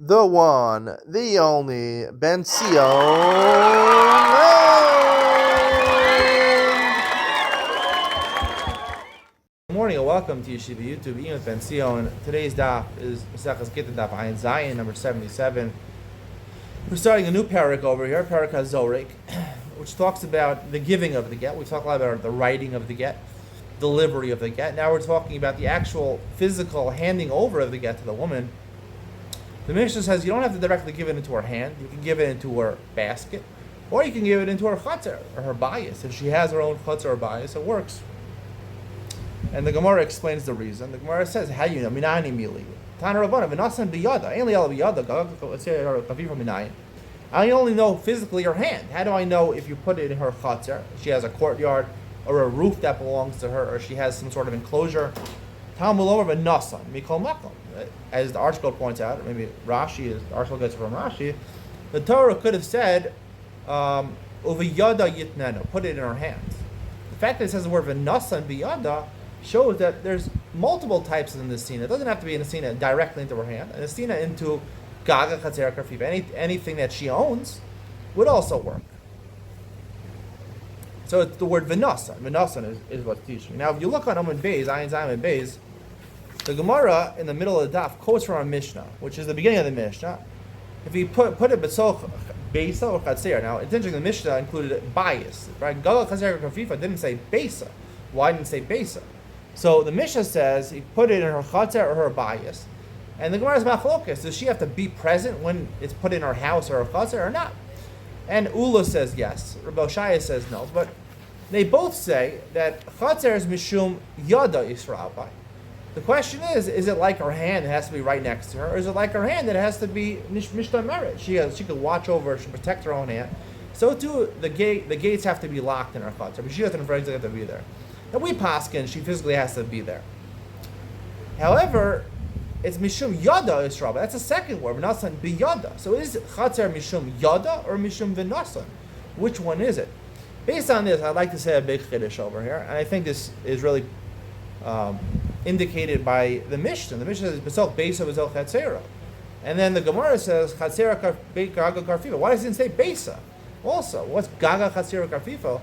the one, the only Benzion. Good morning and welcome to Yeshiva YouTube. Iyun with Benzion. Today's daf is Benzion Gittin daf Iyun Zion number 77. We're starting a new parak over here, parak HaZorek, which talks about the giving of the get. We talk a lot about the writing of the get, delivery of the get. Now we're talking about the actual physical handing over of the get to the woman. The Mishnah says you don't have to directly give it into her hand. You can give it into her basket, or you can give it into her chutzner or her bias. If she has her own chutzner or bias, it works. And the Gemara explains the reason. The Gemara says, "How you know? Minani mili." Tana Rabbana v'nasan biyada. Ainli al biyada. I only know physically her hand. How do I know if you put it in her chutzner? She has a courtyard or a roof that belongs to her, or she has some sort of enclosure. Talmud v'nasan mikol makom. As the article points out, or maybe Rashi, the article gets it from Rashi, the Torah could have said, "Uviyada yitnenu," put it in her hands. The fact that it says the word v'nasa and biyada shows that there's multiple types in the sina. It doesn't have to be in the sina directly into her hand. And the sina into gaga chatzer karfiva, anything that she owns, would also work. So it's the word v'nasa. V'nasa is what's teaching. Now, if you look on Omen Beis, Ayin Zayin Beis, the Gemara in the middle of the daf quotes from our Mishnah, which is the beginning of the Mishnah. If you put it besoch beisa or chatzer, now it's interesting. The Mishnah included bias, right? Gaga chatzer kafifa didn't say beisa. Why didn't it say beisa? So the Mishnah says he put it in her chatzer or her bias, and the Gemara is machlokas. Does she have to be present when it's put in her house or her chatzer or not? And Ula says yes. Rabbi Shaya says no, but they both say that chatzer is mishum yada Yisrael. The question is it like her hand that has to be right next to her, or is it like her hand that has to be mishta merit? She could watch over, she protect her own hand. So too, the gates have to be locked in her chutzner, but she doesn't physically have to be there. And we paskin, she physically has to be there. However, it's mishum yada Yisrael. That's a second word, v'nasan biyada. So is chutzner mishum yada or mishum v'nasan? Which one is it? Based on this, I'd like to say a big chiddush over here, and I think this is really indicated by the Mishnah. The Mishnah says "Besoch beisa v'zel chatzera," and then the Gemara says "Chatzera gaga karfifa." Why does it say beisa? Also, what's gaga chatzera karfifa?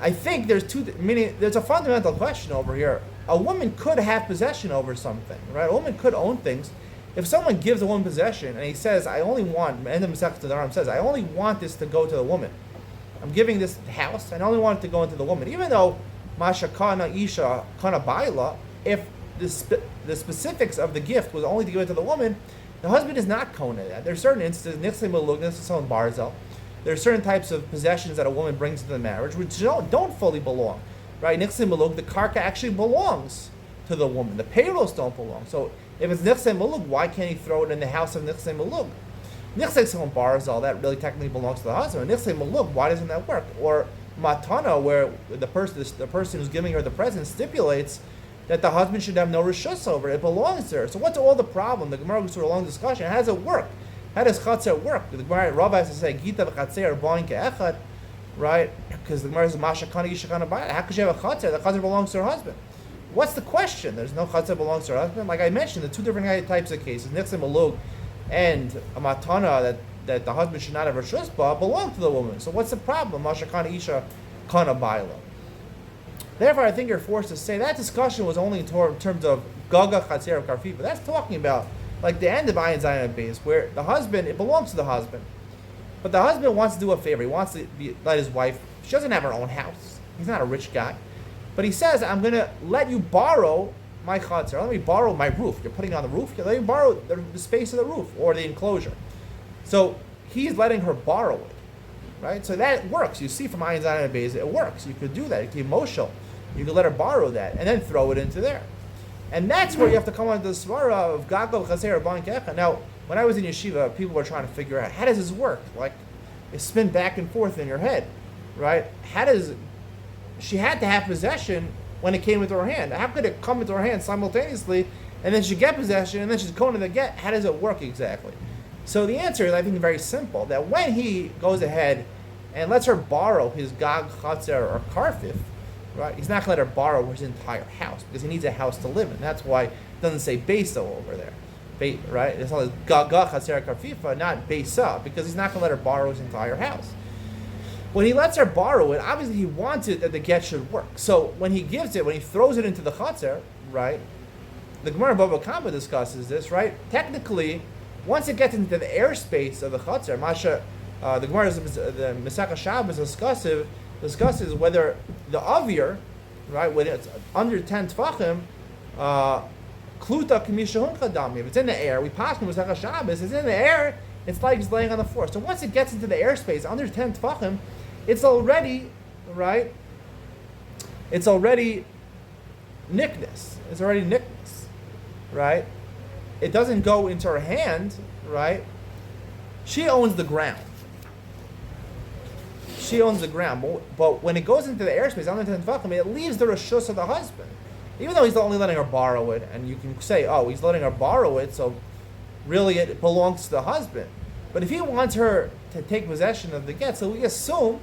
I think there's a fundamental question over here. A woman could have possession over something, right? A woman could own things. If someone gives a woman possession and he says, "I only want," and the Masechet Nedarim says, "I only want this to go to the woman. I'm giving this house, and I only want it to go into the woman," even though Masha kana isha kana baila, if the specifics of the gift was only to give it to the woman, the husband is not kona that. There are certain instances, nichse malug, nichse barzel. There are certain types of possessions that a woman brings into the marriage which don't fully belong, right? Nichse malug, the karka actually belongs to the woman. The payrolls don't belong. So if it's nichse malug, why can't he throw it in the house of nichse malug? Nichse barzel, that really technically belongs to the husband. Nichse malug, why doesn't that work? Or matana, where the person who's giving her the present stipulates that the husband should have no rishus over it. It belongs to her. So what's all the problem? The Gemara goes through a long discussion. How does it work? How does chatzer work? The Gemara Rabbi has to say gita v'chatzer boin ke'echad, right? Because the Gemara says masha kana yisha kana bayit. How could she have a chatzer? The chatzer belongs to her husband. What's the question? There's no chatzer belongs to her husband. Like I mentioned, the two different types of cases, nichse malug and a matana that the husband should not have rishus belong to the woman. So what's the problem? Masha kana yisha kana bayla. Therefore, I think you're forced to say that discussion was only in terms of gaga chatzer karfifa. That's talking about like the end of Ayin Zayin Beis, where the husband, it belongs to the husband, but the husband wants to do a favor. He wants to let his wife. She doesn't have her own house. He's not a rich guy, but he says, "I'm going to let you borrow my chatzer. Let me borrow my roof. You're putting it on the roof. Let me borrow the space of the roof or the enclosure." So he's letting her borrow it, right? So that works. You see from Ayin Zayin Beis, it works. You could do that. It can be emotional. You can let her borrow that and then throw it into there. And that's where you have to come on to the svara of gaga v'chaser ban kecha. Now, when I was in yeshiva, people were trying to figure out, how does this work? Like, it spin back and forth in your head, right? She had to have possession when it came into her hand. How could it come into her hand simultaneously, and then she get possession, and then she's going to the get? How does it work exactly? So the answer is, I think, very simple, that when he goes ahead and lets her borrow his gag, chatzer, or karfif, right? He's not going to let her borrow his entire house because he needs a house to live in. That's why it doesn't say beso over there. right? It's all gaga chaser karfifa, not beisa, because he's not going to let her borrow his entire house. When he lets her borrow it, obviously he wants it that the get should work. So when he gives it, when he throws it into the chaser, right? The Gemara Bava Kama discusses this, right? Technically, once it gets into the airspace of the chaser, the Gemara, the Mesachah Shabbos discusses whether the avir, right, when it's under 10 tefachim, kluta k'mishahun chadami. If it's in the air, we pass from Mesachah Shabbos. It's in the air. It's like it's laying on the floor. So once it gets into the airspace under 10 tefachim, it's already, right? It's already nickness. It's already nickness, right? It doesn't go into her hand, right? She owns the ground. She owns the ground. But when it goes into the airspace under 10 tefachim, it leaves the reshus of the husband. Even though he's only letting her borrow it, and you can say, oh, he's letting her borrow it, so really it belongs to the husband. But if he wants her to take possession of the get, so we assume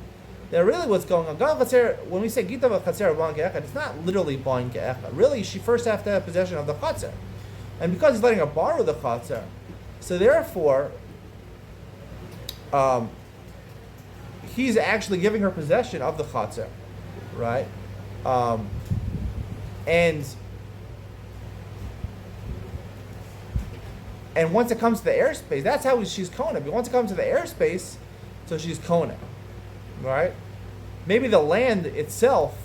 that really what's going on, when we say Gita v'chatzer b'an ke'echad, it's not literally b'an ke'echad. Really, she first has to have possession of the chatzer. And because he's letting her borrow the chatzer, so therefore, he's actually giving her possession of the chatzer, right? And once it comes to the airspace, that's how she's kona. But once it comes to the airspace, so she's kona, right? Maybe the land itself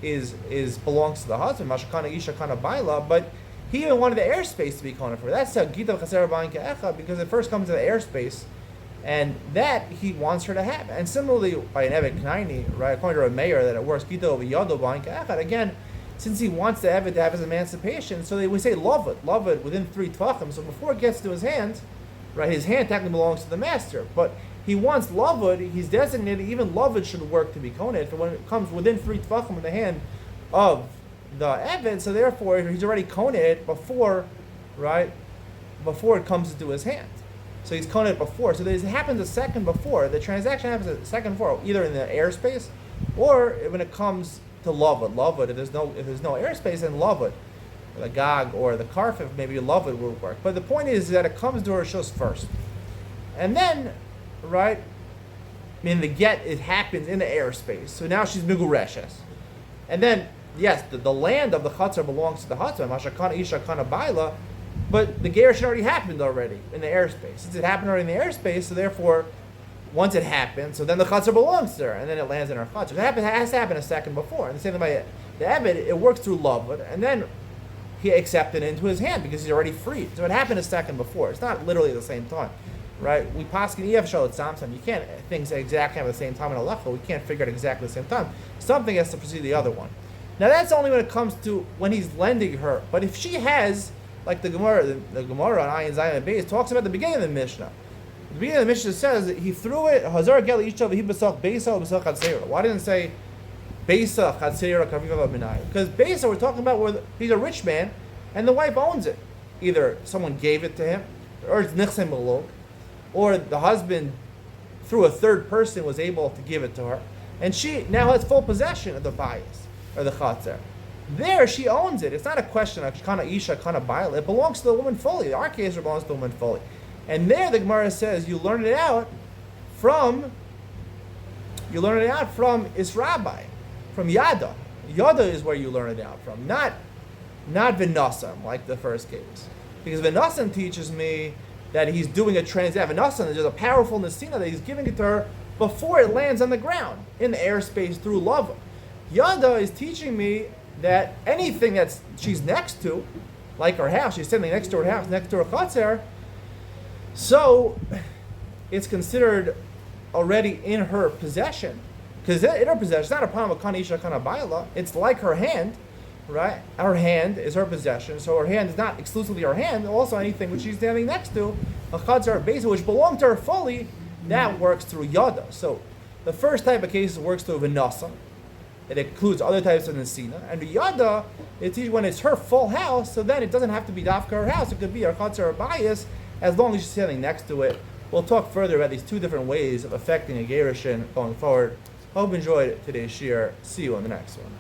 is belongs to the husband, mashakana isha kana baila, but he even wanted the airspace to be kona for her. That's a gita v'chaser b'an ke'echad, because it first comes to the airspace, and that he wants her to have. And similarly, by an evet knaini, right, according to a mayor, that it works gita v'yado b'an ke'echad, again, since he wants the evet to have his emancipation, so we say love it within 3 tvachim. So before it gets to his hand, right, his hand technically belongs to the master, but he wants lavud. He's designated even lavud should work to be koned for when it comes within 3 tvachim of the hand of the evet. So therefore, he's already koned before, right, before it comes into his hand. So he's koned before. So it happens a second before. The transaction happens a second before, either in the airspace or when it comes to lavud. If there's no airspace, then lavud, the gag or the karfif, maybe lavud will work. But the point is that it comes to her shus first, and then, right, I mean the get, it happens in the airspace. So now she's migureshes, and then yes, the land of the chatzar belongs to the husband, mashakana isha kana baila, but the gerushin already happened already in the airspace. Since it happened already in the airspace, so therefore, once it happens, so then the chatzar belongs to her, and then it lands in her chatzar. It has to happen a second before. And the same thing by the Eved, it works through lavud, and then he accepted it into his hand because he's already freed. So it happened a second before. It's not literally at the same time, right? We paskin ef shalot samsam. You can't things exactly at the same time in a halacha. We can't figure it exactly at the same time. Something has to precede the other one. Now that's only when it comes to when he's lending her. But if she has, like the Gemara on Ayin Zayin and Beis talks about the beginning of the Mishnah. The beginning of the Mishnah says that he threw it. Hazar gel isha v'hi b'sach beisa v'b'sach chatzera. Why didn't it say beisa chatzera kaviva v'minai? Because beisa, we're talking about where he's a rich man and the wife owns it. Either someone gave it to him, or it's nichsem malok, or the husband through a third person was able to give it to her, and she now has full possession of the bias or the chatzer. There she owns it. It's not a question of kana isha kana bail. It belongs to the woman fully. Our case belongs to the woman fully. And there the Gemara says you learn it out from Israbai, from Yada. Yada is where you learn it out from, not Vinasam like the first case. Because Vinasam teaches me that he's doing a transaction. Vinasam, there's a powerful Nasina that he's giving it to her before it lands on the ground, in the airspace through lava. Yada is teaching me that anything that she's next to, like her house, she's standing next to her house, next to her chatzar, so it's considered already in her possession. Because in her possession, it's not a problem with kana isha kana baila. It's like her hand, right? Her hand is her possession, so her hand is not exclusively her hand. Also, anything which she's standing next to, a chatzar besa, which belongs to her fully, that works through yada. So the first type of cases works through vinasa. It includes other types of nesina. And the yada, it's when it's her full house, so then it doesn't have to be dafka her house. It could be her chatzar or bias, as long as she's standing next to it. We'll talk further about these two different ways of affecting a gerushin going forward. Hope you enjoyed today's shir. See you on the next one.